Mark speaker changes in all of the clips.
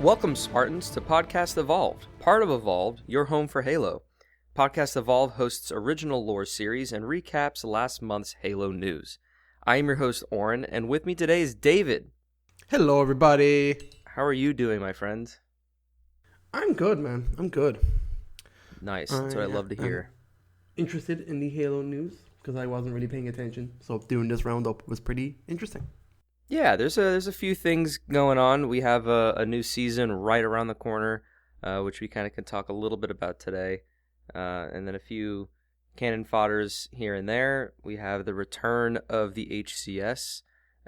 Speaker 1: Welcome, Spartans, to Podcast Evolved, part of Evolved, your home for Halo. Podcast Evolved hosts original lore series and recaps last month's Halo news. I am your host, Oran, and with me today is David.
Speaker 2: Hello, everybody.
Speaker 1: How are you doing, my friend?
Speaker 2: I'm good, man. I'm good.
Speaker 1: Nice. That's what I love to hear.
Speaker 2: Interested in the Halo news because I wasn't really paying attention. So doing this roundup was pretty interesting.
Speaker 1: Yeah, there's a few things going on. We have a new season right around the corner, which we kind of can talk a little bit about today. And then a few cannon fodders here and there. We have the return of the HCS,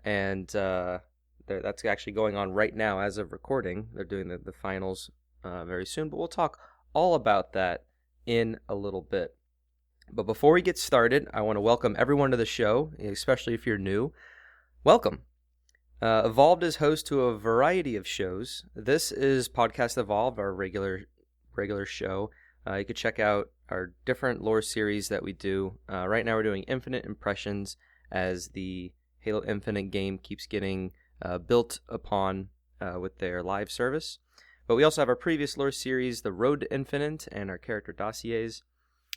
Speaker 1: and that's actually going on right now as of recording. They're doing the finals very soon, but we'll talk all about that in a little bit. But before we get started, I want to welcome everyone to the show, especially if you're new. Welcome. Evolved is host to a variety of shows. This is Podcast Evolved, our regular show. You could check out our different lore series that we do. Right now we're doing Infinite Impressions as the Halo Infinite game keeps getting built upon with their live service. But we also have our previous lore series, The Road to Infinite, and our character dossiers.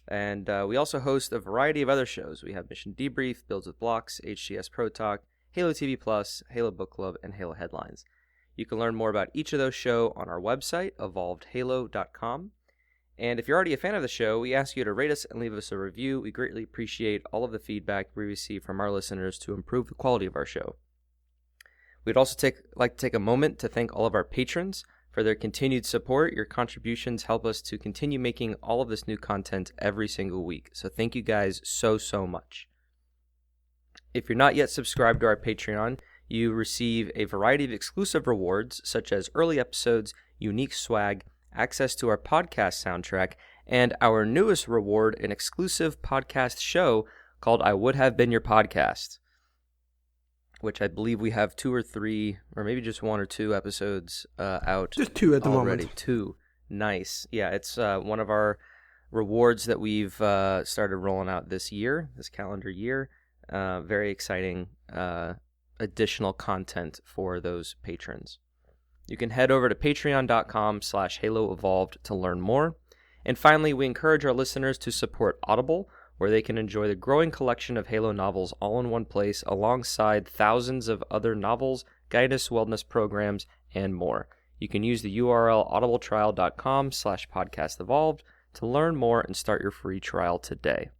Speaker 1: And we also host a variety of other shows. We have Mission Debrief, Builds with Blocks, HCS Pro Talk, Halo TV Plus, Halo Book Club, and Halo Headlines. You can learn more about each of those shows on our website, evolvedhalo.com. And if you're already a fan of the show, we ask you to rate us and leave us a review. We greatly appreciate all of the feedback we receive from our listeners to improve the quality of our show. We'd also like to take a moment to thank all of our patrons for their continued support. Your contributions help us to continue making all of this new content every single week. So thank you guys so much. If you're not yet subscribed to our Patreon, you receive a variety of exclusive rewards, such as early episodes, unique swag, access to our podcast soundtrack, and our newest reward, an exclusive podcast show called I Would Have Been Your Podcast, which I believe we have 2 or 3, or maybe just 1 or 2 episodes out.
Speaker 2: Just 2 at the
Speaker 1: already.
Speaker 2: moment.
Speaker 1: 2. Nice. Yeah, it's one of our rewards that we've started rolling out this calendar year. Very exciting additional content for those patrons. You can head over to patreon.com/HaloEvolved to learn more. And finally, we encourage our listeners to support Audible, where they can enjoy the growing collection of Halo novels all in one place, alongside thousands of other novels, guidance, wellness programs, and more. You can use the URL audibletrial.com/podcastevolved to learn more and start your free trial today.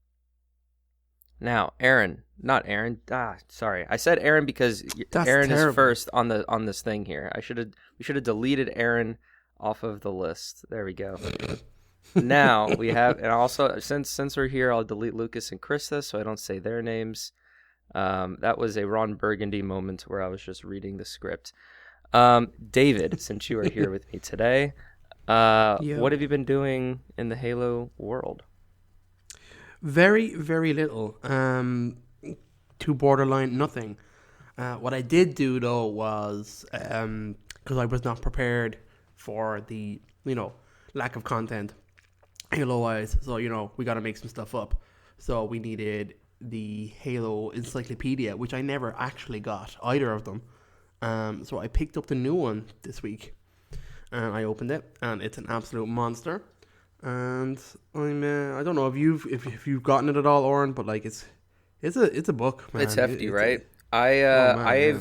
Speaker 1: Now, Aaron, not Aaron. Sorry, I said Aaron because
Speaker 2: That's
Speaker 1: Aaron
Speaker 2: terrible.
Speaker 1: is first on this thing here. We should have deleted Aaron off of the list. There we go. Now we have, and also since we're here, I'll delete Lucas and Krista so I don't say their names. That was a Ron Burgundy moment where I was just reading the script. David, since you are here with me today, what have you been doing in the Halo world?
Speaker 2: Very, very little. To borderline nothing. What I did do, though, was, because I was not prepared for the, lack of content, Halo-wise. So, we got to make some stuff up. So we needed the Halo Encyclopedia, which I never actually got, either of them. So I picked up the new one this week. And I opened it, and it's an absolute monster. And I don't know if you've gotten it at all, Oren, but it's a book, man.
Speaker 1: It's hefty, right? I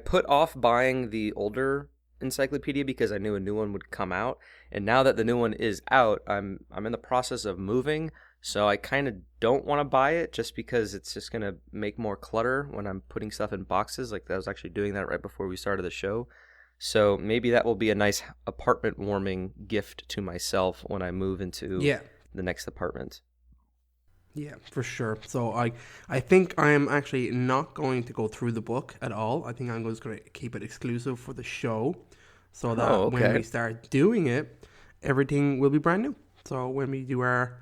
Speaker 1: put off buying the older encyclopedia because I knew a new one would come out, and now that the new one is out, I'm in the process of moving, so I kind of don't want to buy it just because it's just gonna make more clutter when I'm putting stuff in boxes. Like I was actually doing that right before we started the show. So maybe that will be a nice apartment warming gift to myself when I move into the next apartment.
Speaker 2: Yeah, for sure. So I think I am actually not going to go through the book at all. I think I'm just going to keep it exclusive for the show so that when we start doing it, everything will be brand new. So when we do our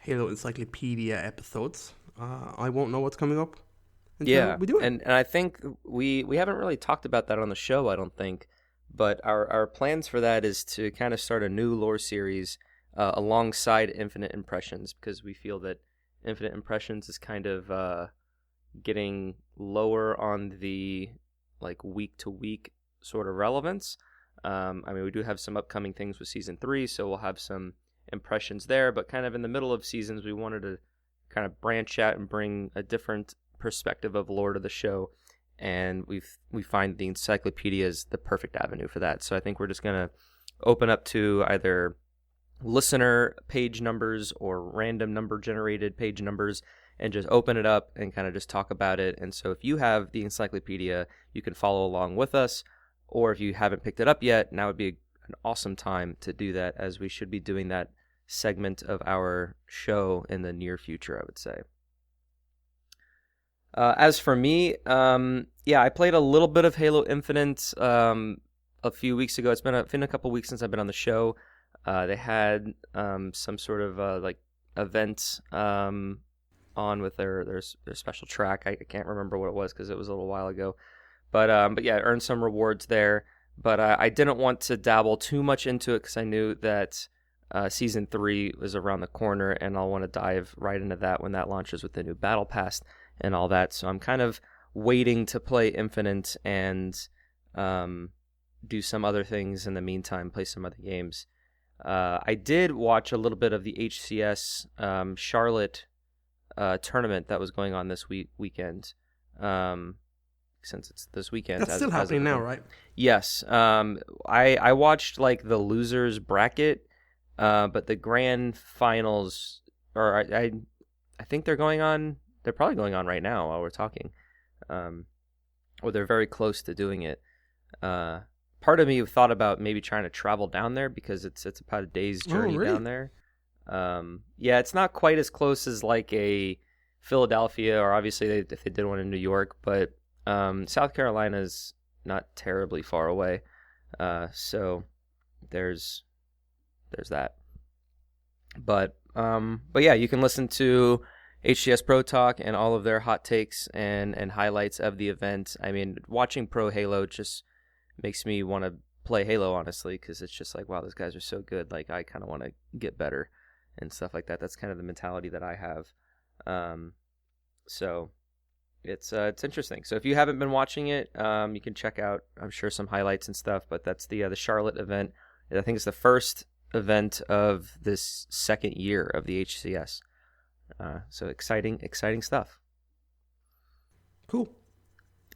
Speaker 2: Halo Encyclopedia episodes, I won't know what's coming up.
Speaker 1: Yeah,
Speaker 2: we do it.
Speaker 1: And I think we haven't really talked about that on the show, I don't think. But our plans for that is to kind of start a new lore series alongside Infinite Impressions, because we feel that Infinite Impressions is kind of getting lower on the like week to week sort of relevance. I mean, we do have some upcoming things with season 3, so we'll have some impressions there. But kind of in the middle of seasons, we wanted to kind of branch out and bring a different perspective of lore to the show. And we find the encyclopedia is the perfect avenue for that. So I think we're just going to open up to either listener page numbers or random number generated page numbers and just open it up and kind of just talk about it. And so if you have the encyclopedia, you can follow along with us. Or if you haven't picked it up yet, now would be an awesome time to do that, as we should be doing that segment of our show in the near future, I would say. As for me, I played a little bit of Halo Infinite a few weeks ago. It's been a couple weeks since I've been on the show. They had some sort of like event on with their special track. I can't remember what it was because it was a little while ago. But yeah, I earned some rewards there. But I didn't want to dabble too much into it because I knew that Season 3 was around the corner, and I'll want to dive right into that when that launches with the new Battle Pass and all that. So I'm kind of waiting to play Infinite and do some other things in the meantime, play some other games. I did watch a little bit of the HCS Charlotte tournament that was going on this weekend. Since it's this weekend.
Speaker 2: That's still happening now, right?
Speaker 1: Yes. I watched like the losers bracket, but the grand finals, or I think they're going on. They're probably going on right now while we're talking, or they're very close to doing it. Part of me thought about maybe trying to travel down there because it's about a day's journey down there. Yeah, it's not quite as close as like a Philadelphia, or obviously if they did one in New York, but South Carolina is not terribly far away, so there's that. But yeah, you can listen to HCS Pro Talk and all of their hot takes and highlights of the event. I mean, watching Pro Halo just makes me want to play Halo, honestly, because it's just like, wow, those guys are so good. Like, I kind of want to get better and stuff like that. That's kind of the mentality that I have. So it's interesting. So if you haven't been watching it, you can check out, I'm sure, some highlights and stuff. But that's the Charlotte event. I think it's the first event of this second year of the HCS. So exciting stuff.
Speaker 2: Cool.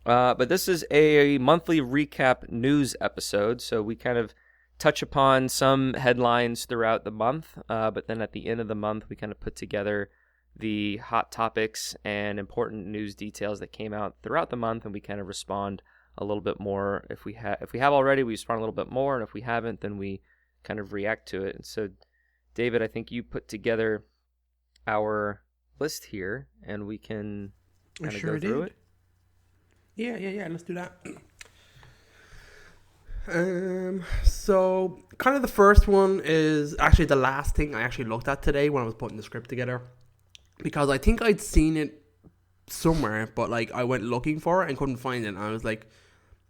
Speaker 1: But this is a monthly recap news episode, so we kind of touch upon some headlines throughout the month, but then at the end of the month, we kind of put together the hot topics and important news details that came out throughout the month, and we kind of respond a little bit more. If we have already, we respond a little bit more, and if we haven't, then we kind of react to it. And so, David, I think you put together our list here, and we can kind of go through it.
Speaker 2: Yeah, let's do that. So kind of the first one is actually the last thing I actually looked at today when I was putting the script together, because I think I'd seen it somewhere, but like I went looking for it and couldn't find it, and I was like,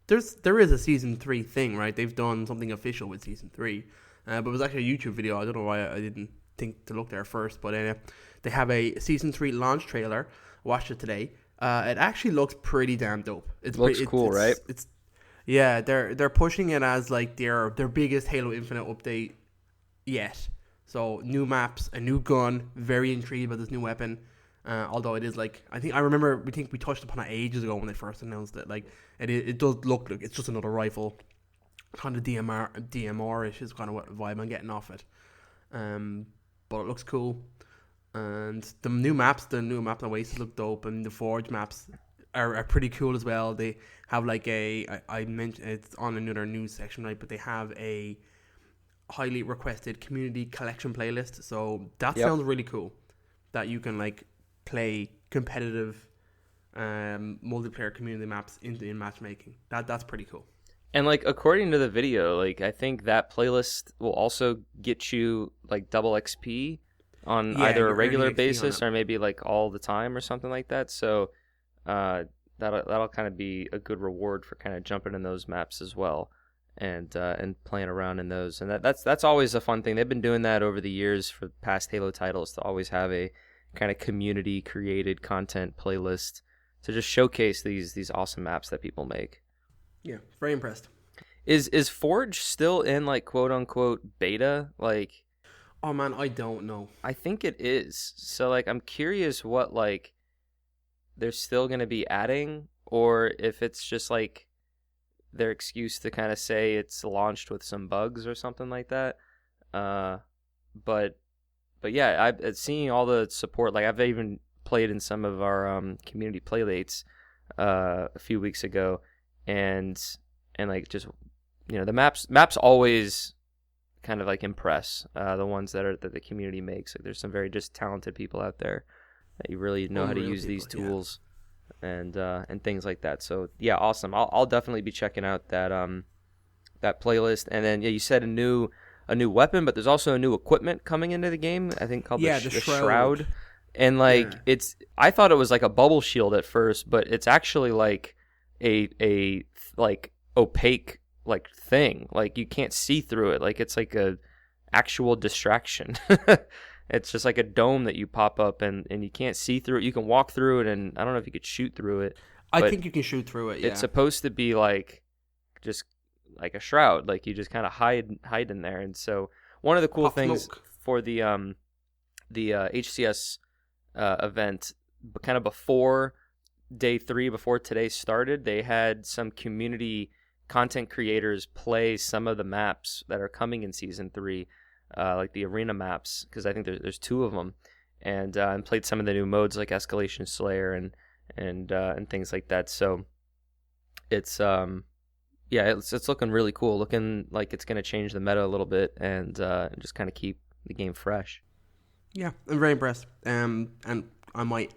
Speaker 2: there is a season 3 thing, right? They've done something official with season 3, but it was actually a YouTube video. I don't know why I didn't think to look there first, but they have a season 3 launch trailer. I watched it today. It actually looks pretty damn dope. It
Speaker 1: looks cool, right?
Speaker 2: Yeah, they're pushing it as like their biggest Halo Infinite update yet. So new maps, a new gun. Very intrigued by this new weapon. Although it is like, I think we touched upon it ages ago when they first announced it. Like it does look like it's just another rifle, kind of DMR-ish is kind of what vibe I'm getting off it. But it looks cool. And the new maps on Oasis look dope, and the Forge maps are pretty cool as well. They have like I mentioned it's on another news section, right? But they have a highly requested community collection playlist. So that sounds really cool. That you can like play competitive multiplayer community maps in matchmaking. That's pretty cool.
Speaker 1: And like according to the video, like I think that playlist will also get you like double XP on either a regular basis or maybe like all the time or something like that. So that'll kind of be a good reward for kind of jumping in those maps as well and playing around in those. And that's always a fun thing. They've been doing that over the years for past Halo titles, to always have a kind of community created content playlist to just showcase these awesome maps that people make.
Speaker 2: Yeah, very impressed.
Speaker 1: Is Forge still in like quote unquote beta? Like,
Speaker 2: Oh man, I don't know.
Speaker 1: I think it is. So like I'm curious what like they're still going to be adding, or if it's just like their excuse to kind of say it's launched with some bugs or something like that. Uh, but yeah, I've seeing all the support. Like I've even played in some of our community playdates a few weeks ago, and like just the maps always kind of like impress the ones that the community makes. Like there's some very just talented people out there that you really know how to
Speaker 2: Unreal
Speaker 1: use these
Speaker 2: people, yeah.
Speaker 1: tools and things like that. So yeah, awesome. I'll definitely be checking out that that playlist. And then yeah, you said a new weapon, but there's also a new equipment coming into the game. I think called
Speaker 2: Yeah,
Speaker 1: the
Speaker 2: the
Speaker 1: Shroud.
Speaker 2: Shroud.
Speaker 1: And like
Speaker 2: Yeah.
Speaker 1: I thought it was like a bubble shield at first, but it's actually like a like opaque like thing. Like you can't see through it. Like it's like a actual distraction. It's just like a dome that you pop up and you can't see through it. You can walk through it, and I don't know if you could shoot through it.
Speaker 2: I
Speaker 1: But
Speaker 2: think you can shoot through it, yeah.
Speaker 1: it's supposed to be like just like a shroud, like you just kind of hide in there. And so one of the cool
Speaker 2: Pop
Speaker 1: things
Speaker 2: smoke.
Speaker 1: for the HCS event, kind of before day 3, before today started, they had some community content creators play some of the maps that are coming in season 3, like the arena maps, because I think there's 2 of them, and played some of the new modes like Escalation Slayer and things like that. So it's yeah, it's looking really cool, looking like it's going to change the meta a little bit and just kind of keep the game fresh.
Speaker 2: Yeah, I'm very impressed. And I might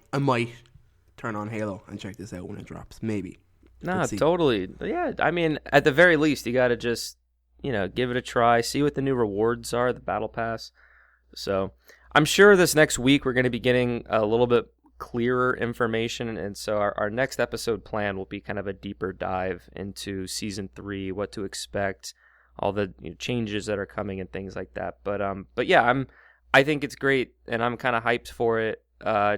Speaker 2: turn on Halo and check this out when it drops. Maybe.
Speaker 1: Nah,
Speaker 2: Let's see.
Speaker 1: totally. Yeah, I mean, at the very least, you got to just, give it a try, see what the new rewards are, the battle pass. So I'm sure this next week we're going to be getting a little bit clearer information. And so our next episode plan will be kind of a deeper dive into season 3, what to expect, all the changes that are coming and things like that. But yeah, I think it's great, and I'm kind of hyped for it.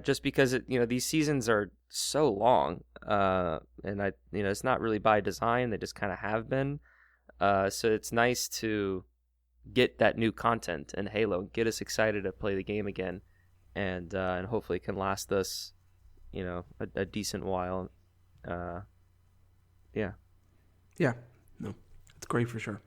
Speaker 1: Just because these seasons are so long, and it's not really by design; they just kind of have been. So it's nice to get that new content in Halo, get us excited to play the game again, and hopefully it can last us, a decent while. Yeah.
Speaker 2: Yeah, no, it's great for sure.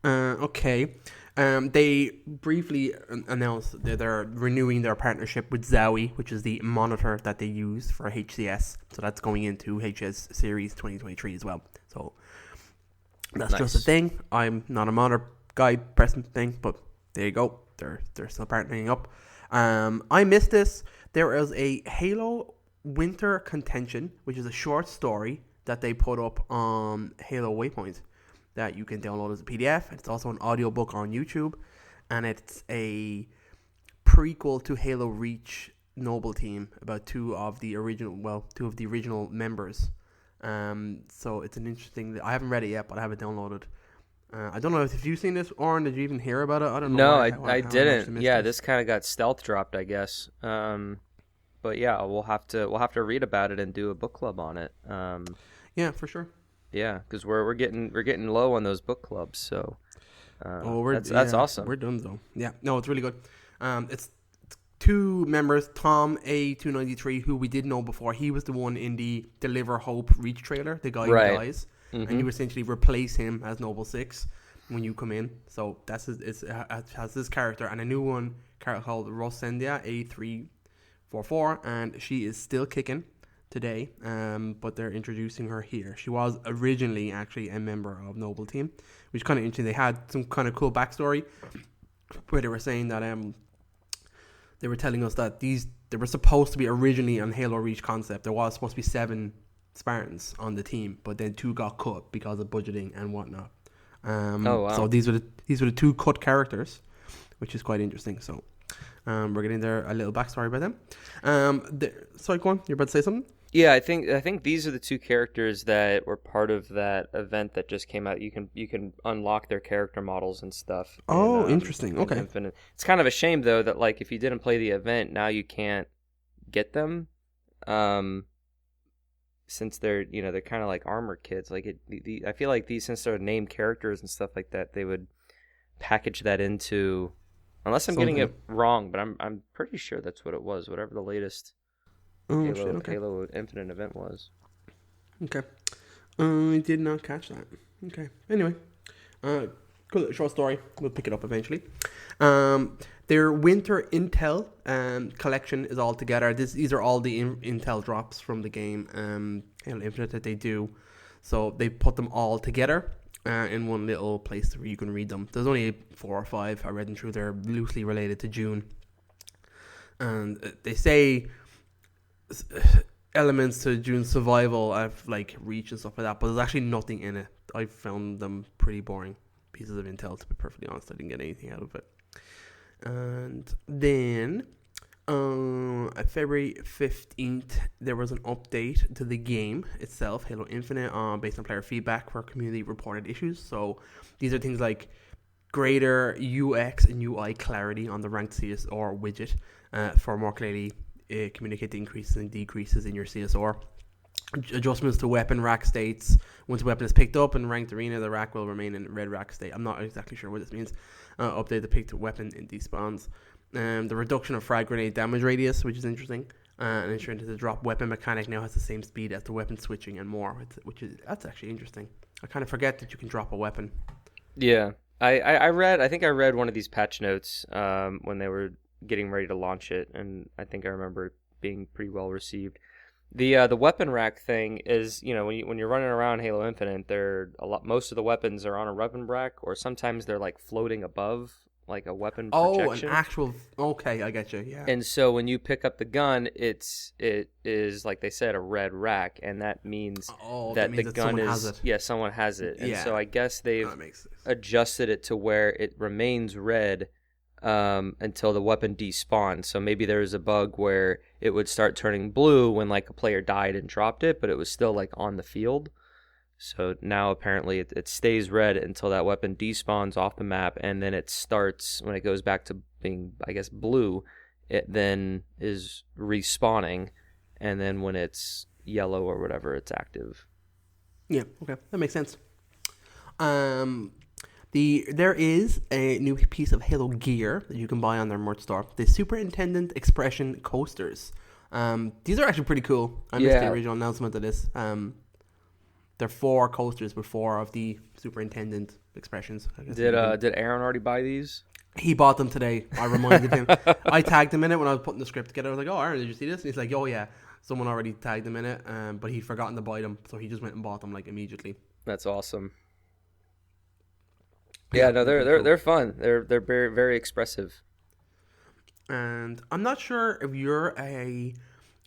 Speaker 2: Okay. They briefly announced that they're renewing their partnership with Zowie, which is the monitor that they use for HCS. So that's going into HS Series 2023 as well. So that's just a thing. I'm not a monitor guy pressing thing, but there you go. They're still partnering up. I missed this. There is a Halo Winter Contention, which is a short story that they put up on Halo Waypoint, that you can download as a PDF. It's also an audiobook on YouTube, and it's a prequel to Halo Reach Noble Team about two of the original members. So it's an interesting. I haven't read it yet, but I have it downloaded. I don't know if you've seen this, Oran. Did you even hear about it? I don't know.
Speaker 1: No, I didn't. Yeah, this kind of got stealth dropped, I guess. But yeah, we'll have to read about it and do a book club on it.
Speaker 2: Yeah, for sure.
Speaker 1: Yeah, because we're getting low on those book clubs, so that's awesome.
Speaker 2: We're done though. Yeah, no, it's really good. It's two members, Tom A293, who we did know before. He was the one in the Deliver Hope Reach trailer, the guy who dies, and you essentially replace him as Noble 6 when you come in. So that's it has this character and a new one called Rosendia A344, and she is still kicking today, but they're introducing her here. She was originally actually a member of Noble Team, which is kind of interesting. They had some kind of cool backstory where they were saying that they were telling us that they were supposed to be originally on Halo Reach concept. There was supposed to be 7 Spartans on the team, but then 2 got cut because of budgeting and whatnot.
Speaker 1: Wow.
Speaker 2: So these were the 2 cut characters, which is quite interesting. So we're getting there a little backstory by them. Sorry, go on. You're about to say something?
Speaker 1: Yeah, I think these are the 2 characters that were part of that event that just came out. You can unlock their character models and stuff.
Speaker 2: Oh, interesting. Okay.
Speaker 1: Infinite. It's kind of a shame though that like if you didn't play the event, now you can't get them. since they're they're kind of like armor kits. Like I feel like these, since they're named characters and stuff like that, they would package that into. Unless I'm getting it wrong, but I'm pretty sure that's what it was. Whatever the latest Halo Infinite event was.
Speaker 2: Okay. I did not catch that. Okay. Anyway, cool short story. We'll pick it up eventually. Their winter Intel collection is all together. These are all the Intel drops from the game Halo Infinite that they do. So they put them all together in one little place where you can read them. There's only 4 or 5. I read them through. They're loosely related to June. And they say elements to June's survival of like reach and stuff like that, but there's actually nothing in it. I found them pretty boring pieces of intel, to be perfectly honest. I didn't get anything out of it. And then February 15th, there was an update to the game itself, Halo Infinite, based on player feedback for community reported issues. So these are things like greater UX and UI clarity on the ranked CSR widget for more clearly communicate the increases and decreases in your CSR. Adjustments to weapon rack states. Once a weapon is picked up in ranked arena, the rack will remain in red rack state. I'm not exactly sure what this means. Update the picked weapon in despawns. The reduction of frag grenade damage radius, which is interesting. And ensuring that the drop weapon mechanic now has the same speed as the weapon switching and more, that's actually interesting. I kind of forget that you can drop a weapon.
Speaker 1: Yeah, I think I read one of these patch notes when they were getting ready to launch it, and I think I remember it being pretty well received. The weapon rack thing is, when you're running around Halo Infinite, most of the weapons are on a weapon rack, or sometimes they're like floating above like a weapon projection.
Speaker 2: Oh, an actual. Okay, I get you. Yeah.
Speaker 1: And so when you pick up the gun, it is like they said, a red rack, and that means that the gun is someone has it. And so I guess they've adjusted it to where it remains red until the weapon despawns. So maybe there's a bug where it would start turning blue when like a player died and dropped it, but it was still like on the field. So now apparently it stays red until that weapon despawns off the map, and then it starts, when it goes back to being, I guess, blue, it then is respawning, and then when it's yellow or whatever, it's active.
Speaker 2: Yeah, okay, that makes sense. There is a new piece of Halo gear that you can buy on their merch store. The Superintendent Expression coasters. These are actually pretty cool. I missed the original announcement of this. There are 4 coasters with 4 of the Superintendent Expressions.
Speaker 1: Did Aaron already buy these?
Speaker 2: He bought them today. I reminded him. I tagged him in it when I was putting the script together. I was like, "Oh, Aaron, did you see this?" And he's like, "Oh yeah." Someone already tagged him in it, but he'd forgotten to buy them, so he just went and bought them like immediately.
Speaker 1: That's awesome. Yeah, no, they're fun. They're very, very expressive.
Speaker 2: And I'm not sure if you're a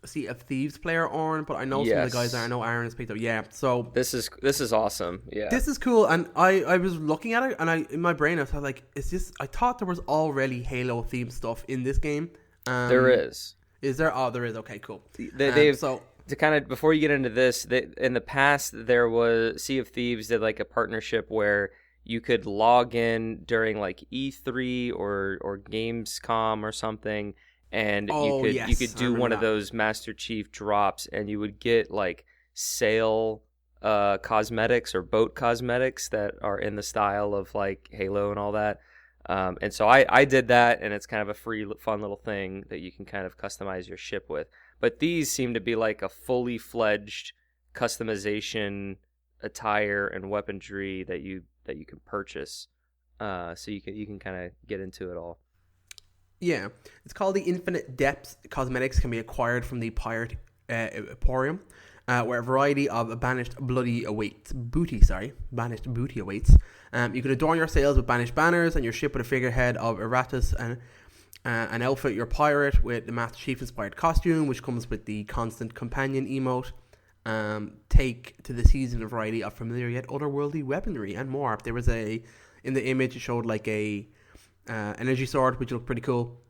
Speaker 2: Sea of Thieves player, Oran, but I know some of the guys there. I know Aaron has picked up. Yeah, so
Speaker 1: this is awesome. Yeah,
Speaker 2: this is cool. And I was looking at it, and in my brain I was like, "Is this?" I thought there was already Halo themed stuff in this game.
Speaker 1: There is.
Speaker 2: Is there? Oh, there is. Okay, cool.
Speaker 1: To kind of, before you get into this, in the past there was Sea of Thieves did like a partnership where you could log in during like E3 or Gamescom or something, and you could do one of those Master Chief drops, and you would get like sail cosmetics or boat cosmetics that are in the style of like Halo and all that. And so I did that, and it's kind of a free, fun little thing that you can kind of customize your ship with. But these seem to be like a fully fledged customization attire and weaponry that you can purchase, so you can kind of get into it all.
Speaker 2: Yeah, it's called the Infinite Depths. Cosmetics can be acquired from the Pirate Emporium, where a variety of banished booty awaits. You can adorn your sails with banished banners and your ship with a figurehead of Eratus and outfit your pirate with the Master Chief inspired costume, which comes with the constant companion emote. Take to the season a variety of familiar yet otherworldly weaponry and more. There was in the image it showed like a energy sword, which looked pretty cool.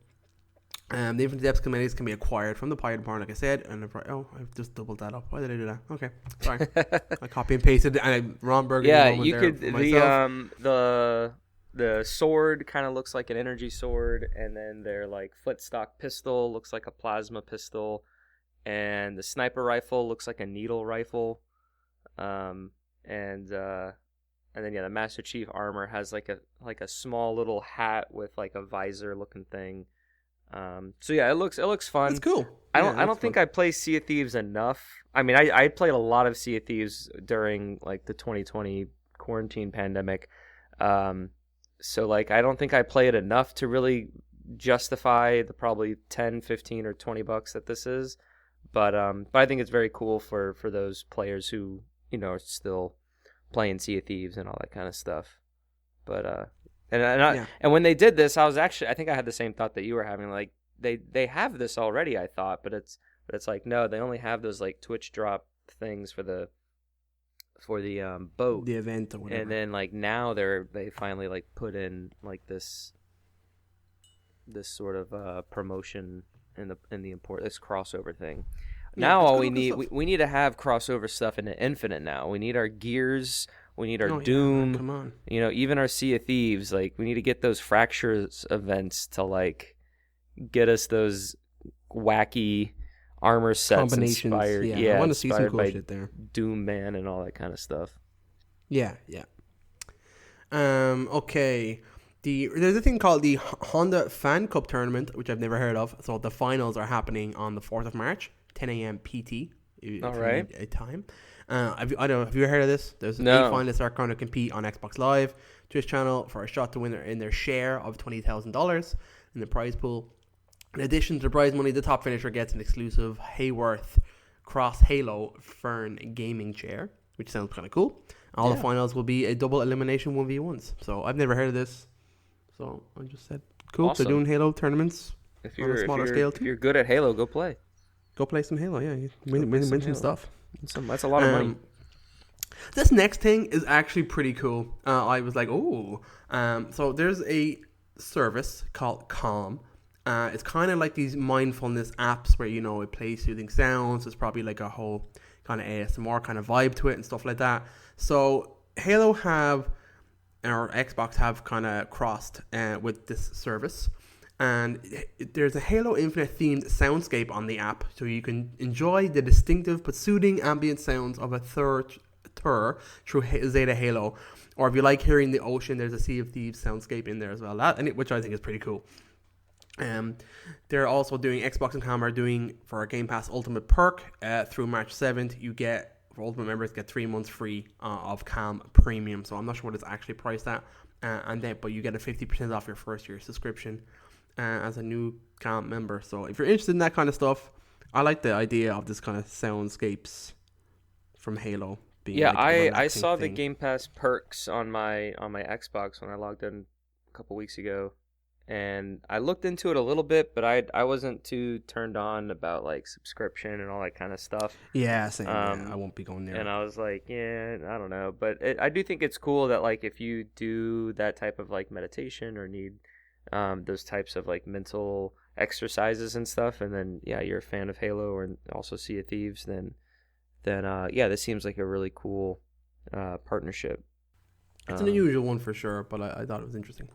Speaker 2: The Infinite Depths cosmetics can be acquired from the Pirate Emporium, like I said. And I've just doubled that up. Why did I do that? Okay, sorry. I copy and pasted and Ron Burger.
Speaker 1: Yeah, you could. The sword kind of looks like an energy sword, and then their like footstock pistol looks like a plasma pistol, and the sniper rifle looks like a needle rifle, and then the Master Chief armor has like a small little hat with like a visor looking thing. So yeah, it looks fun.
Speaker 2: That's cool.
Speaker 1: I don't think I play Sea of Thieves enough. I mean, I played a lot of Sea of Thieves during like the 2020 quarantine pandemic. So like I don't think I play it enough to really justify the probably 10, 15 or $20 that this is. But I think it's very cool for those players who, are still playing Sea of Thieves and all that kind of stuff. But and when they did this, I think I had the same thought that you were having. Like they have this already, I thought, but it's like no, they only have those like Twitch drop things for the boat,
Speaker 2: the event or whatever.
Speaker 1: And then like now they finally like put in like this sort of promotion in the import, this crossover thing. Now all we need to have crossover stuff in the Infinite now. We need our Gears, we need our Doom.
Speaker 2: Yeah, come on.
Speaker 1: Even our Sea of Thieves. Like we need to get those Fractures events to like get us those wacky armor sets inspired. Yeah,
Speaker 2: I want to see some cool shit there.
Speaker 1: Doom Man and all that kind of stuff.
Speaker 2: Yeah. Okay. There's a thing called the Honda Fan Cup Tournament, which I've never heard of. So the finals are happening on the 4th of March, 10 a.m. PT.
Speaker 1: All right.
Speaker 2: A time. Have you ever heard of this? There's 8 finalists are going to compete on Xbox Live, Twitch channel for a shot to win their share of $20,000 in the prize pool. In addition to the prize money, the top finisher gets an exclusive Hayworth Cross Halo Fern gaming chair, which sounds kind of cool. All the finals will be a double elimination 1v1s. So I've never heard of this. So I just said, cool.
Speaker 1: Awesome.
Speaker 2: They're doing Halo tournaments on a smaller scale too.
Speaker 1: If you're good at Halo, go play.
Speaker 2: Go play some Halo, yeah. Win some stuff.
Speaker 1: That's a lot of money.
Speaker 2: This next thing is actually pretty cool. I was like, oh. So there's a service called Calm. It's kind of like these mindfulness apps where, it plays soothing sounds. There's probably like a whole kind of ASMR kind of vibe to it and stuff like that. So Halo or Xbox have kind of crossed with this service. And there's a Halo Infinite themed soundscape on the app, so you can enjoy the distinctive but soothing ambient sounds of a tour through Zeta Halo. Or if you like hearing the ocean, there's a Sea of Thieves soundscape in there as well, which I think is pretty cool. They're also doing Xbox and Calm are doing for a Game Pass Ultimate perk through March 7th. For Ultimate members, get 3 months free of Calm Premium. So I'm not sure what it's actually priced at, but you get a 50% off your first year subscription as a new Calm member. So if you're interested in that kind of stuff, I like the idea of this kind of soundscapes from Halo.
Speaker 1: I saw the Game Pass perks on my Xbox when I logged in a couple weeks ago, and I looked into it a little bit, but I wasn't too turned on about like subscription and all that kind of stuff.
Speaker 2: Yeah, same. I won't be going there.
Speaker 1: And I was like, I don't know, but I do think it's cool that like if you do that type of like meditation or need those types of like mental exercises and stuff, and then you're a fan of Halo or also Sea of Thieves, then this seems like a really cool partnership.
Speaker 2: It's an unusual one for sure, but I thought it was interesting.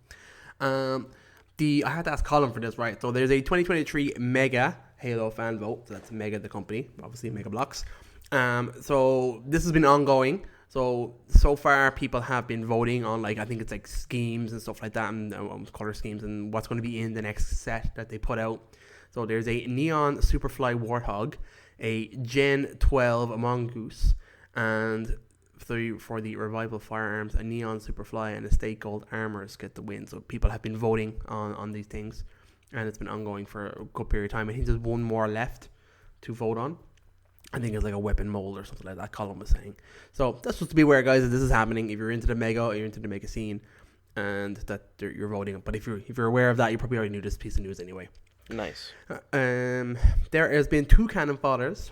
Speaker 2: I had to ask Colin for this, right? So there's a 2023 Mega Halo fan vote. So that's Mega, the company, obviously Mega Bloks. So this has been ongoing. So far, people have been voting on, like, I think it's like schemes and stuff like that, and color schemes, and what's going to be in the next set that they put out. So there's a Neon Superfly Warthog, a Gen 12 Mongoose, and for the Revival Firearms, a Neon Superfly and a State Gold Armors get the win. So people have been voting on these things, and it's been ongoing for a good period of time. I think there's one more left to vote on. I think it's like a weapon mold or something like that, Colin was saying. So that's just to be aware, guys, that this is happening. If you're into the Mega or you're into the Mega scene, and that you're voting. But if you're aware of that, you probably already knew this piece of news anyway.
Speaker 1: Nice.
Speaker 2: There has been 2 cannon fodders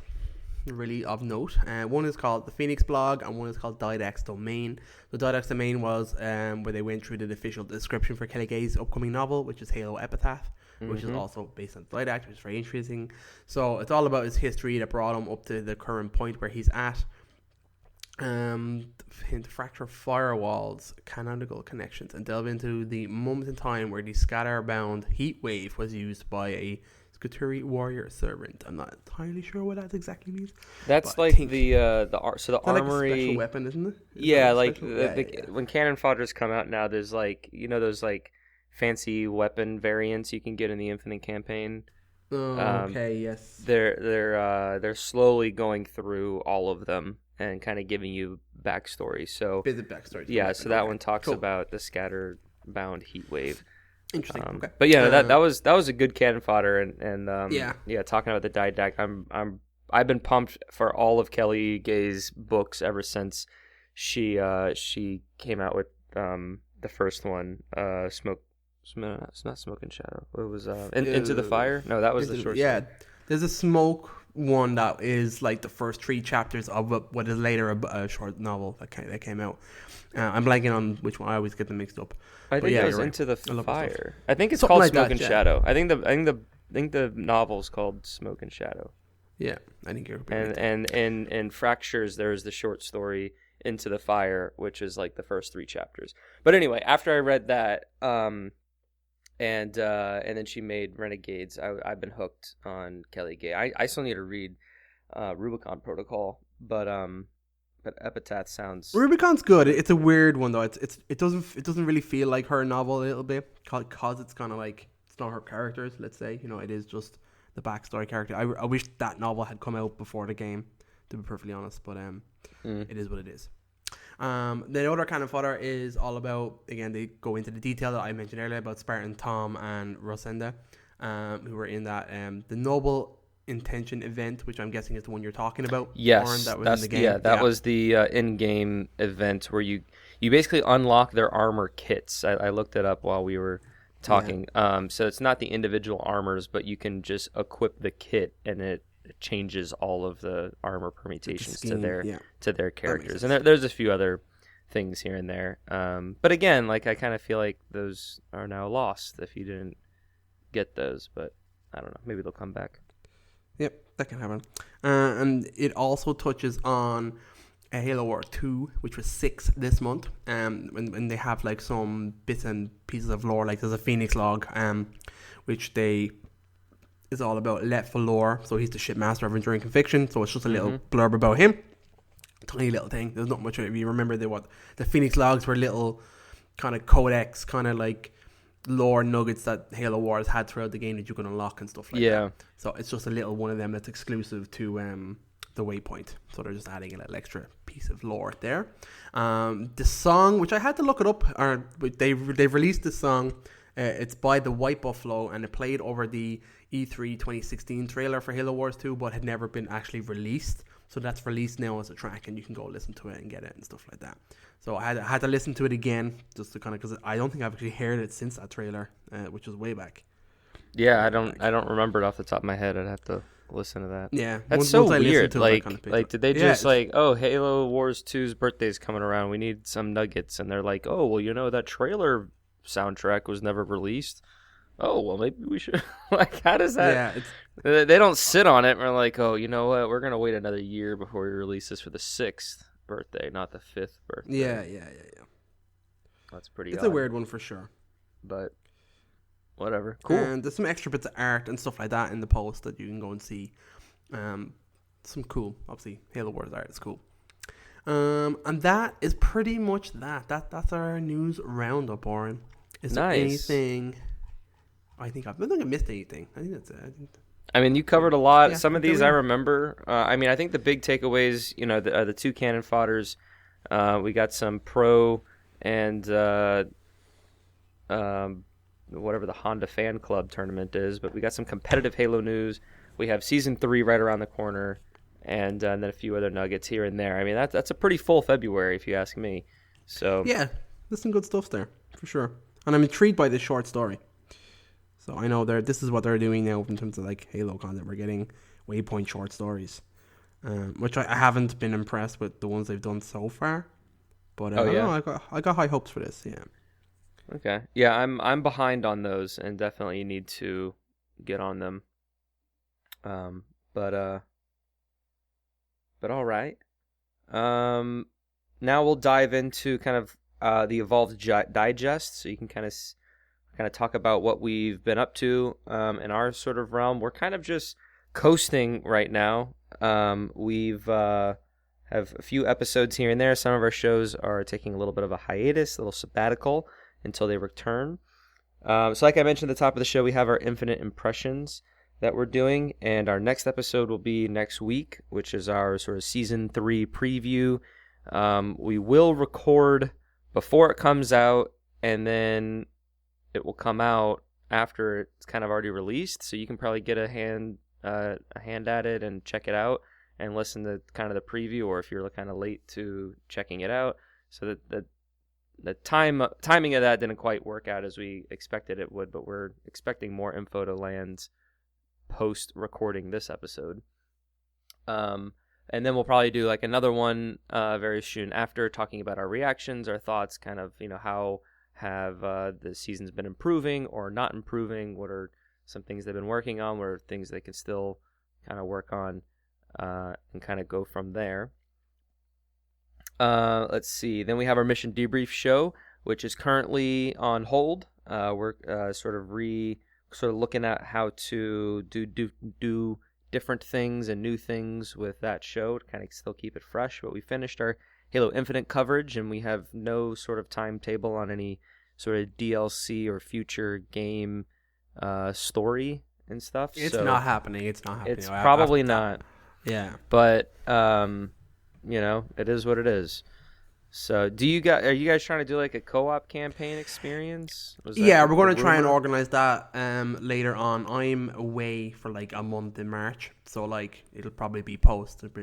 Speaker 2: really of note. One is called the Phoenix Blog, and one is called Didax Domain. The Didax Domain was where they went through the official description for Kelly Gay's upcoming novel, which is Halo Epitaph, which is also based on Didax, which is very interesting. So it's all about his history that brought him up to the current point where he's at. To fracture firewalls, canonical connections, and delve into the moment in time where the scatter-bound heat wave was used by a Skaturi Warrior Servant. I'm not entirely sure what that exactly means.
Speaker 1: That's
Speaker 2: but I
Speaker 1: like
Speaker 2: think
Speaker 1: the armory.
Speaker 2: like a special weapon, isn't it?
Speaker 1: Yeah,
Speaker 2: Like a
Speaker 1: like
Speaker 2: special-
Speaker 1: when cannon fodders come out now, there's like those like fancy weapon variants you can get in the Infinite campaign.
Speaker 2: Oh,
Speaker 1: Um,
Speaker 2: okay, yes.
Speaker 1: they're slowly going through all of them and kind of giving you backstory. So
Speaker 2: Bit of backstory. to the
Speaker 1: yeah,
Speaker 2: weapon,
Speaker 1: so that
Speaker 2: okay.
Speaker 1: one talks
Speaker 2: Cool.
Speaker 1: about the scattered bound heat wave.
Speaker 2: Interesting. Okay.
Speaker 1: But yeah, that was a good cannon fodder, and
Speaker 2: Yeah.
Speaker 1: talking about the didact, I've been pumped for all of Kelly Gay's books ever since she came out with the first one, it's not Smoke and Shadow. It was Into the Fire. No, that was the short
Speaker 2: Yeah,
Speaker 1: story.
Speaker 2: there's a Smoke one that is like the first 3 chapters of what is later a short novel that came out. I'm blanking on which one. I always get them mixed up.
Speaker 1: I think
Speaker 2: yeah,
Speaker 1: it was
Speaker 2: you're right.
Speaker 1: Into the
Speaker 2: I love that stuff.
Speaker 1: Fire. I think it's
Speaker 2: Something
Speaker 1: called
Speaker 2: like
Speaker 1: Smoke
Speaker 2: that,
Speaker 1: and
Speaker 2: yeah.
Speaker 1: Shadow. I think the novel's called Smoke and Shadow.
Speaker 2: Yeah, I think you're
Speaker 1: And
Speaker 2: right.
Speaker 1: and in Fractures, there's the short story Into the Fire, which is like the first 3 chapters. But anyway, after I read that, and then she made Renegades, I've been hooked on Kelly Gay. I still need to read Rubicon Protocol, but Epitaph sounds.
Speaker 2: Rubicon's good. It's a weird one though. It doesn't really feel like her novel a little bit because it's kind of like it's not her characters. Let's say it is just the backstory character. I wish that novel had come out before the game, to be perfectly honest. But it is what it is. The other kind of fodder is all about, again, they go into the detail that I mentioned earlier about Spartan Tom and Rosenda, who were in that the Noble Intention event, which I'm guessing is the one you're talking about.
Speaker 1: Yes,
Speaker 2: Oran, that was
Speaker 1: that's
Speaker 2: in the game.
Speaker 1: yeah, that was the in-game event where you basically unlock their armor kits. I looked it up while we were talking. So it's not the individual armors, but you can just equip the kit, and it changes all of the armor permutations to their characters. And there's a few other things here and there. But again, like I kind of feel like those are now lost if you didn't get those. But I don't know. Maybe they'll come back.
Speaker 2: Yep, that can happen. And it also touches on Halo War 2, which was 6 this month. When they have like some bits and pieces of lore, like there's a Phoenix log, which is all about Let for lore. So he's the shipmaster of Enduring Conviction. So it's just a little blurb about him. Tiny little thing. There's not much of it. You remember the Phoenix logs were little kind of codex, kind of like lore nuggets that Halo Wars had throughout the game that you can unlock and stuff like that. So it's just a little one of them that's exclusive to the Waypoint. So they're just adding a little extra piece of lore there. The song, which I had to look it up, or they've released the song. It's by the White Buffalo, and it played over the E3 2016 trailer for Halo Wars 2, but had never been actually released. So that's released now as a track, and you can go listen to it and get it and stuff like that. So I had to listen to it again just to kind of, because I don't think I've actually heard it since that trailer, which was way back.
Speaker 1: Yeah, I don't remember it off the top of my head. I'd have to listen to that.
Speaker 2: Yeah,
Speaker 1: that's so weird. Like,
Speaker 2: kind of
Speaker 1: did they just Halo Wars 2's birthday's coming around, we need some nuggets, and they're like, oh well, that trailer soundtrack was never released. Oh well, maybe we should. Like, how does that? Yeah, they don't sit on it. And we're like, oh, you know what? We're gonna wait another year before we release this for the 6th birthday, not the 5th birthday.
Speaker 2: Yeah.
Speaker 1: That's pretty.
Speaker 2: It's
Speaker 1: odd.
Speaker 2: a weird one for sure.
Speaker 1: But whatever. Cool.
Speaker 2: And there's some extra bits of art and stuff like that in the post that you can go and see. Some cool, obviously, Halo Wars art is cool. And that is pretty much that. That's our news roundup, Oran. Is there anything? I don't think I missed anything. I think that's it.
Speaker 1: I mean, you covered a lot.
Speaker 2: Yeah,
Speaker 1: Some of these I remember. I mean, I think the big takeaways, the 2 cannon fodders. We got some pro and whatever the Honda fan club tournament is, but we got some competitive Halo news. We have season 3 right around the corner, and then a few other nuggets here and there. I mean, that's a pretty full February, if you ask me. So
Speaker 2: yeah, there's some good stuff there for sure, and I'm intrigued by this short story. So I know this is what they're doing now in terms of like Halo content. We're getting Waypoint short stories, which I haven't been impressed with the ones they've done so far. But I don't know, I got high hopes for this. Yeah.
Speaker 1: Okay. Yeah, I'm behind on those, and definitely need to get on them. But all right. Now we'll dive into kind of the Evolved Digest, so you can kind of kind of talk about what we've been up to in our sort of realm. We're kind of just coasting right now. We've have a few episodes here and there. Some of our shows are taking a little bit of a hiatus, a little sabbatical until they return. So like I mentioned at the top of the show, we have our Infinite Impressions that we're doing, and our next episode will be next week, which is our sort of season 3 preview. We will record before it comes out, and then it will come out after it's kind of already released, so you can probably get a hand at it and check it out and listen to kind of the preview, or if you're kind of late to checking it out. So that the timing of that didn't quite work out as we expected it would, but we're expecting more info to land post recording this episode. And then we'll probably do like another one very soon after, talking about our reactions, our thoughts, kind of, how have the seasons been improving or not improving, what are some things they've been working on, what are things they can still kind of work on, and kind of go from there. Let's see. Then we have our Mission Debrief show, which is currently on hold. We're sort of looking at how to do different things and new things with that show to kind of still keep it fresh. But we finished our Halo Infinite coverage, and we have no sort of timetable on any sort of DLC or future game story and stuff.
Speaker 2: It's not happening. It's
Speaker 1: probably not.
Speaker 2: Yeah.
Speaker 1: But it is what it is. So, are you guys trying to do like a co-op campaign experience?
Speaker 2: Yeah, we're going to try and organize that later on. I'm away for like a month in March, so like it'll probably be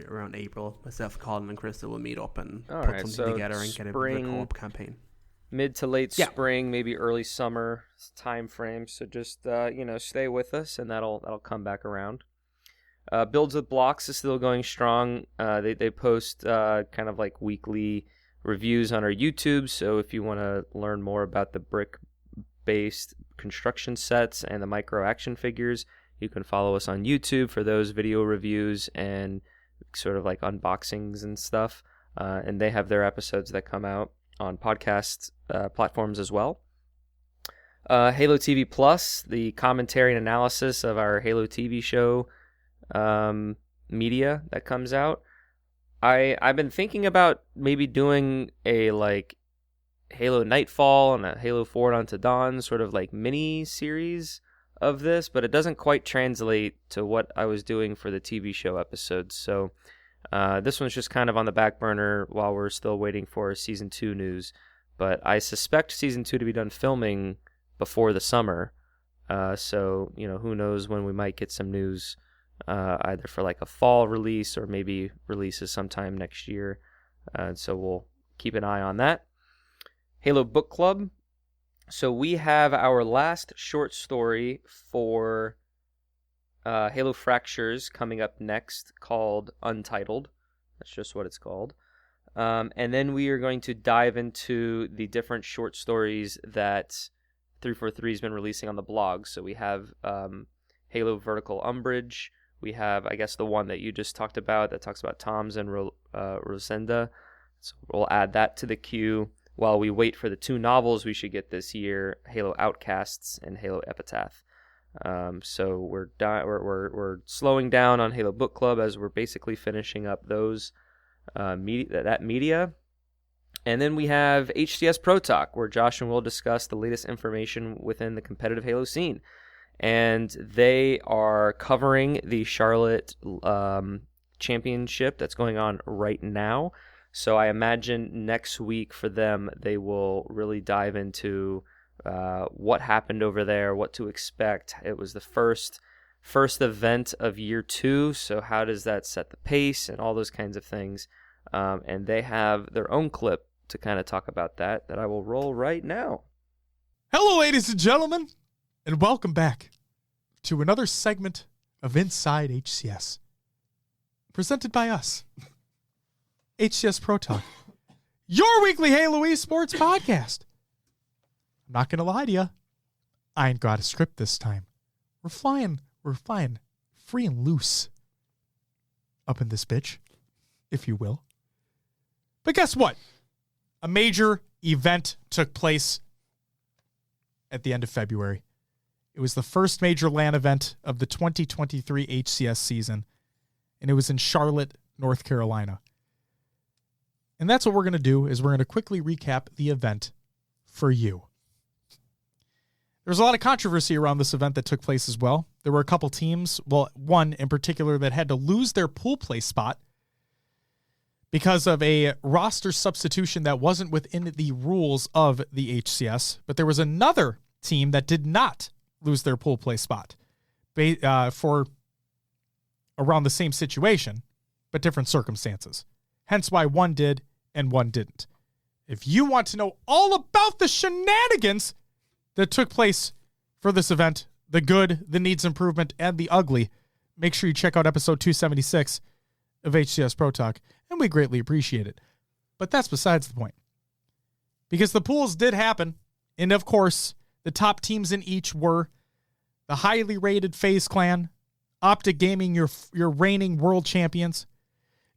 Speaker 2: around April. Myself, Colin, and Krista will meet up and put something together and get a co-op campaign.
Speaker 1: Mid to late spring, maybe early summer time frame. So just stay with us, and that'll come back around. Builds with Blocks is still going strong. They post kind of like weekly reviews on our YouTube, so if you want to learn more about the brick-based construction sets and the micro action figures, you can follow us on YouTube for those video reviews and sort of like unboxings and stuff. And they have their episodes that come out on podcast platforms as well. Halo TV Plus, the commentary and analysis of our Halo TV show media that comes out. I've been thinking about maybe doing a like Halo Nightfall and a Halo Forward Unto Dawn sort of like mini series of this, but it doesn't quite translate to what I was doing for the TV show episodes. So this one's just kind of on the back burner while we're still waiting for season 2 news. But I suspect season 2 to be done filming before the summer. So who knows when we might get some news. Either for like a fall release or maybe releases sometime next year. So we'll keep an eye on that. Halo Book Club. So we have our last short story for Halo Fractures coming up next, called Untitled. That's just what it's called. And then we are going to dive into the different short stories that 343 has been releasing on the blog. So we have Halo Vertical Umbrage. We have, I guess, the one that you just talked about that talks about Toms and Rosenda. So we'll add that to the queue while we wait for the 2 novels we should get this year, Halo Outcasts and Halo Epitaph. So we're slowing down on Halo Book Club as we're basically finishing up those media. And then we have HCS Pro Talk, where Josh and Will discuss the latest information within the competitive Halo scene. And they are covering the Charlotte championship that's going on right now. So I imagine next week for them, they will really dive into what happened over there, what to expect. It was the first event of year 2, so how does that set the pace and all those kinds of things. And they have their own clip to kind of talk about that I will roll right now.
Speaker 3: Hello, ladies and gentlemen, and welcome back to another segment of Inside HCS, presented by us, HCS Pro Talk, your weekly Halo esports podcast. I'm not going to lie to you, I ain't got a script this time. We're flying free and loose up in this bitch, if you will. But guess what? A major event took place at the end of February. It was the first major LAN event of the 2023 HCS season, and it was in Charlotte, North Carolina. And that's what we're going to do, is we're going to quickly recap the event for you. There's a lot of controversy around this event that took place as well. There were a couple teams, well, one in particular, that had to lose their pool play spot because of a roster substitution that wasn't within the rules of the HCS. But there was another team that did not lose their pool play spot for around the same situation, but different circumstances. Hence why one did and one didn't. If you want to know all about the shenanigans that took place for this event, the good, the needs improvement, and the ugly, make sure you check out episode 276 of HCS Pro Talk, and we greatly appreciate it. But that's besides the point. Because the pools did happen, and of course, the top teams in each were the highly rated FaZe Clan, Optic Gaming, your reigning world champions,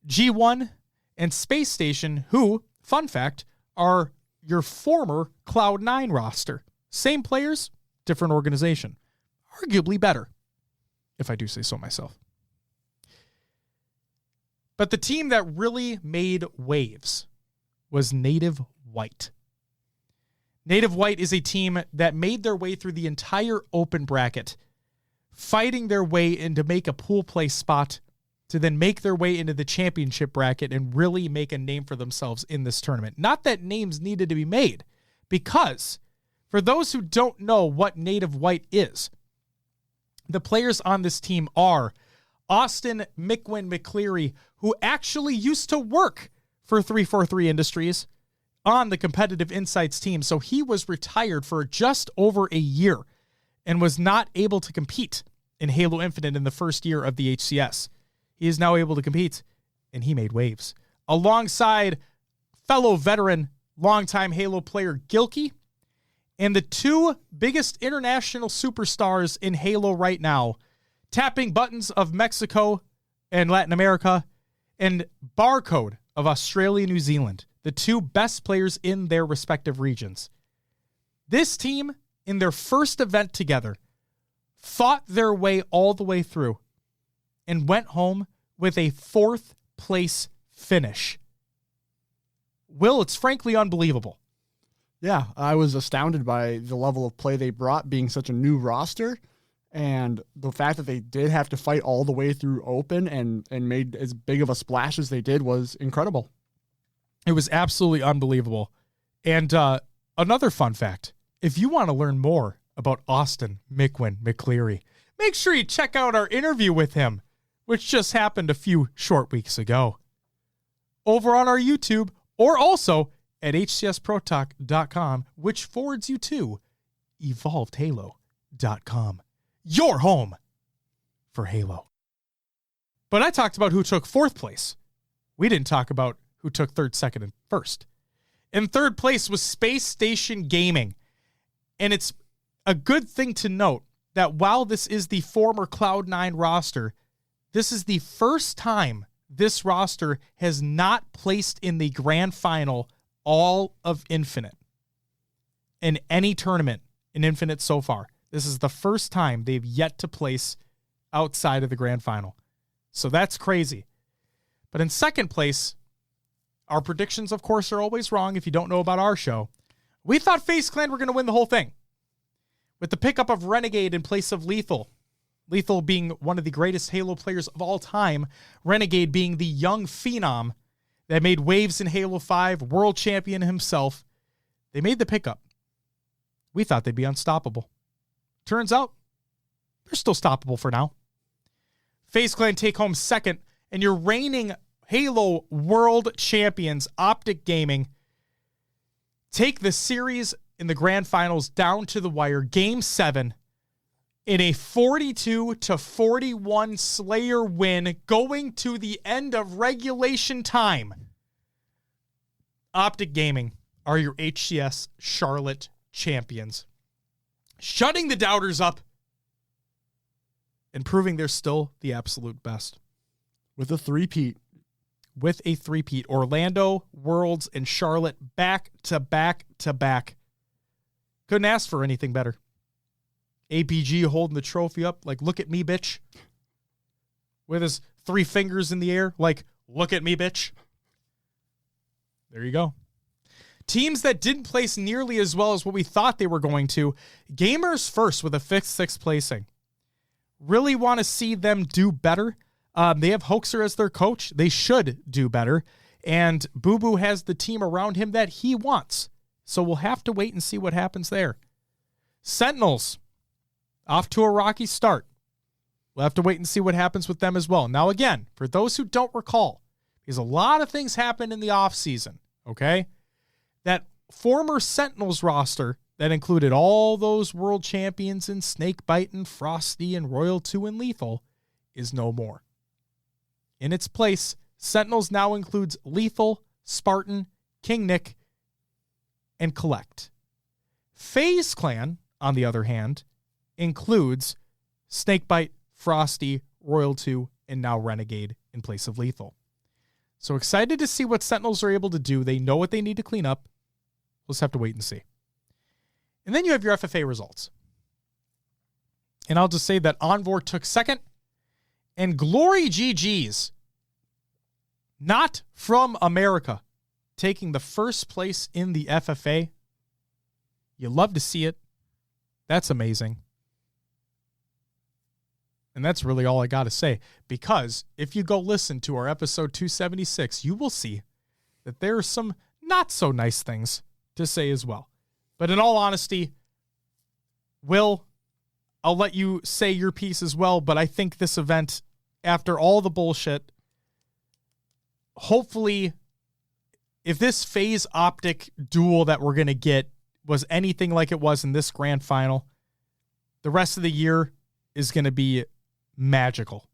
Speaker 3: G1, and Space Station, who, fun fact, are your former Cloud9 roster. Same players, different organization. Arguably better, if I do say so myself. But the team that really made waves was Native White. Native White is a team that made their way through the entire open bracket, fighting their way in to make a pool play spot to then make their way into the championship bracket and really make a name for themselves in this tournament. Not that names needed to be made, because for those who don't know what Native White is, the players on this team are Austin Mickwin McCleary, who actually used to work for 343 Industries on the Competitive Insights team. So he was retired for just over a year and was not able to compete in Halo Infinite in the first year of the HCS. He is now able to compete, and he made waves. Alongside fellow veteran, longtime Halo player Gilkey, and the two biggest international superstars in Halo right now, tapping buttons of Mexico and Latin America, and Barcode of Australia, New Zealand, the two best players in their respective regions. This team, in their first event together, fought their way all the way through and went home with a 4th place finish. Will, it's frankly unbelievable.
Speaker 4: Yeah, I was astounded by the level of play they brought, being such a new roster, and the fact that they did have to fight all the way through open and made as big of a splash as they did was incredible.
Speaker 3: It was absolutely unbelievable. And another fun fact, if you want to learn more about Austin Mickwin McCleary, make sure you check out our interview with him, which just happened a few short weeks ago, over on our YouTube, or also at hcsprotalk.com, which forwards you to evolvedhalo.com, your home for Halo. But I talked about who took 4th place. We didn't talk about who took 3rd, 2nd, and 1st. In 3rd place was Space Station Gaming. And it's a good thing to note that while this is the former Cloud9 roster, this is the first time this roster has not placed in the grand final all of Infinite in any tournament in Infinite so far. This is the first time they've yet to place outside of the grand final. So that's crazy. But in 2nd place, our predictions, of course, are always wrong if you don't know about our show. We thought FaZe Clan were going to win the whole thing, with the pickup of Renegade in place of Lethal. Lethal being one of the greatest Halo players of all time. Renegade being the young phenom that made waves in Halo 5, world champion himself. They made the pickup. We thought they'd be unstoppable. Turns out, they're still stoppable for now. FaZe Clan take home 2nd, and your reigning Halo world champions, Optic Gaming, take the series in the grand finals down to the wire, Game 7, in a 42-41 Slayer win, going to the end of regulation time. Optic Gaming are your HCS Charlotte champions, shutting the doubters up and proving they're still the absolute best.
Speaker 4: With a three-peat.
Speaker 3: Orlando, Worlds, and Charlotte back to back to back. Couldn't ask for anything better. APG holding the trophy up like, look at me, bitch. With his 3 fingers in the air like, look at me, bitch. There you go. Teams that didn't place nearly as well as what we thought they were going to. Gamers first with a 6th placing. Really want to see them do better. They have Hoaxer as their coach. They should do better. And Boo Boo has the team around him that he wants. So we'll have to wait and see what happens there. Sentinels, off to a rocky start. We'll have to wait and see what happens with them as well. Now, again, for those who don't recall, because a lot of things happened in the offseason, okay? That former Sentinels roster that included all those world champions in Snakebite and Frosty and Royal 2 and Lethal is no more. In its place, Sentinels now includes Lethal, Spartan, King Nick, and Collect. FaZe Clan, on the other hand, includes Snakebite, Frosty, Royal 2, and now Renegade in place of Lethal. So excited to see what Sentinels are able to do. They know what they need to clean up. We'll just have to wait and see. And then you have your FFA results. And I'll just say that Envor took 2nd, and Glory GG's, not from America, taking the 1st place in the FFA. You love to see it. That's amazing. And that's really all I got to say, because if you go listen to our episode 276, you will see that there are some not so nice things to say as well. But in all honesty, Will, I'll let you say your piece as well, but I think this event, after all the bullshit, hopefully, if this FaZe Optic duel that we're going to get was anything like it was in this grand final, the rest of the year is going to be magical.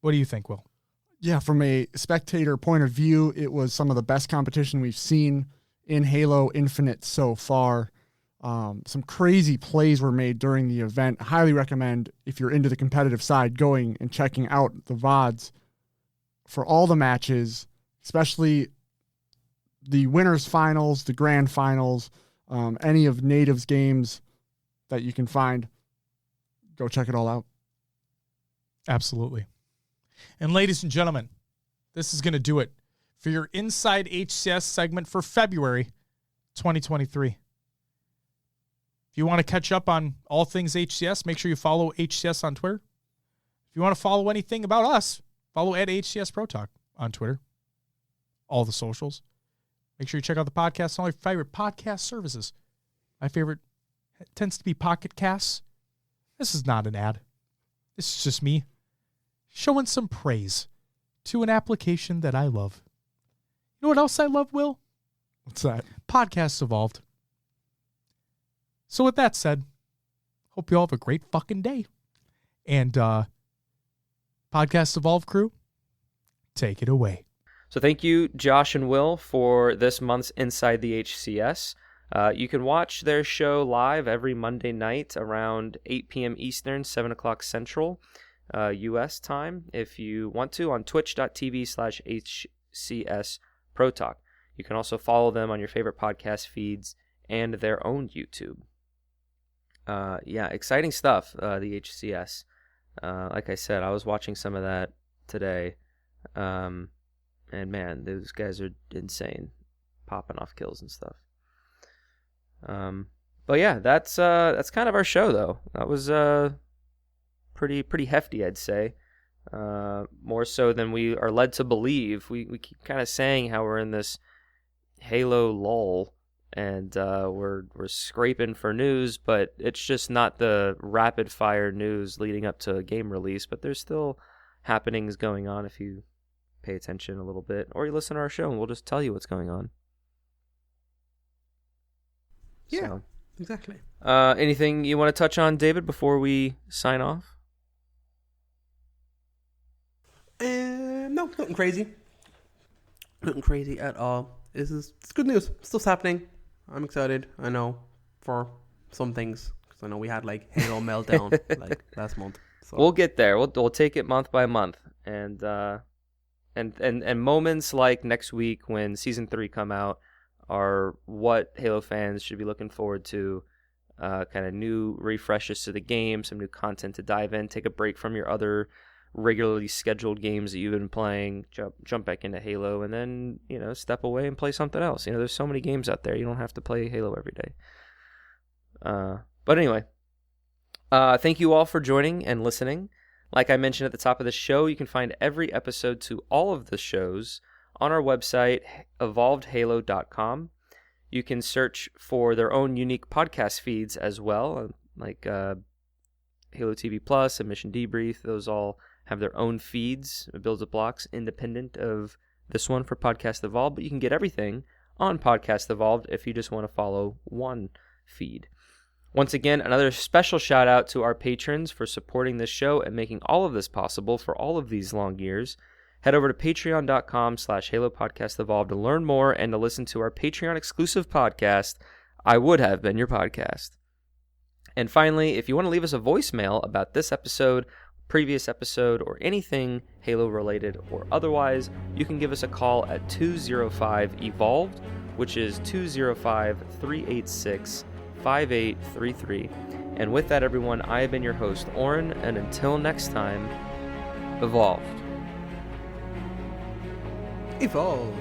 Speaker 3: What do you think, Will?
Speaker 4: Yeah, from a spectator point of view, it was some of the best competition we've seen in Halo Infinite so far. Some crazy plays were made during the event. Highly recommend, if you're into the competitive side, going and checking out the VODs for all the matches, especially the winners finals, the grand finals, any of Native's games that you can find. Go check it all out.
Speaker 3: Absolutely. And ladies and gentlemen, this is going to do it for your Inside HCS segment for February 2023. If you want to catch up on all things HCS, make sure you follow HCS on Twitter. If you want to follow anything about us, follow at HCS Pro Talk on Twitter. All the socials. Make sure you check out the podcast on all your favorite podcast services. My favorite tends to be Pocket Casts. This is not an ad. This is just me showing some praise to an application that I love. You know what else I love, Will?
Speaker 4: What's that?
Speaker 3: Podcasts Evolved. So with that said, hope you all have a great fucking day. And Podcast Evolved crew, take it away.
Speaker 1: So thank you, Josh and Will, for this month's Inside the HCS. You can watch their show live every Monday night around 8 p.m. Eastern, 7 o'clock Central, U.S. time, if you want to, on twitch.tv/HCS Pro Talk. You can also follow them on your favorite podcast feeds and their own YouTube. Yeah, exciting stuff, the HCS. Like I said, I was watching some of that today, and man, those guys are insane, popping off kills and stuff. But yeah, that's kind of our show, though. That was pretty hefty, I'd say. More so than we are led to believe. We keep kind of saying how we're in this Halo lull, and we're scraping for news, but it's just not the rapid fire news leading up to a game release. But there's still happenings going on if you pay attention a little bit, or you listen to our show, and we'll just tell you what's going on.
Speaker 2: Yeah,
Speaker 1: So,
Speaker 2: exactly.
Speaker 1: anything you want to touch on, David, before we sign off?
Speaker 2: No, nothing crazy. Nothing crazy at all. It's good news. Stuff's happening. I'm excited. I know for some things, because I know we had like Halo meltdown like last month. So.
Speaker 1: We'll get there. We'll take it month by month, and moments like next week when Season 3 come out are what Halo fans should be looking forward to. Kind of new refreshes to the game, some new content to dive in, take a break from your other regularly scheduled games that you've been playing, jump back into Halo, and then, step away and play something else. There's so many games out there. You don't have to play Halo every day. But anyway, thank you all for joining and listening. Like I mentioned at the top of the show, you can find every episode to all of the shows on our website, evolvedhalo.com. You can search for their own unique podcast feeds as well, like Halo TV Plus and Mission Debrief. Those all have their own feeds, builds of blocks, independent of this one for Podcast Evolved. But you can get everything on Podcast Evolved if you just want to follow one feed. Once again, another special shout out to our patrons for supporting this show and making all of this possible for all of these long years. Head over to patreon.com/Halo Podcast Evolved to learn more and to listen to our Patreon exclusive podcast, I Would Have Been Your Podcast. And finally, if you want to leave us a voicemail about this episode, previous episode, or anything Halo related or otherwise, you can give us a call at 205-EVOLVED, which is 205-386-5833. And with that, everyone, I have been your host, Oran, and until next time, evolve.
Speaker 2: Evolve.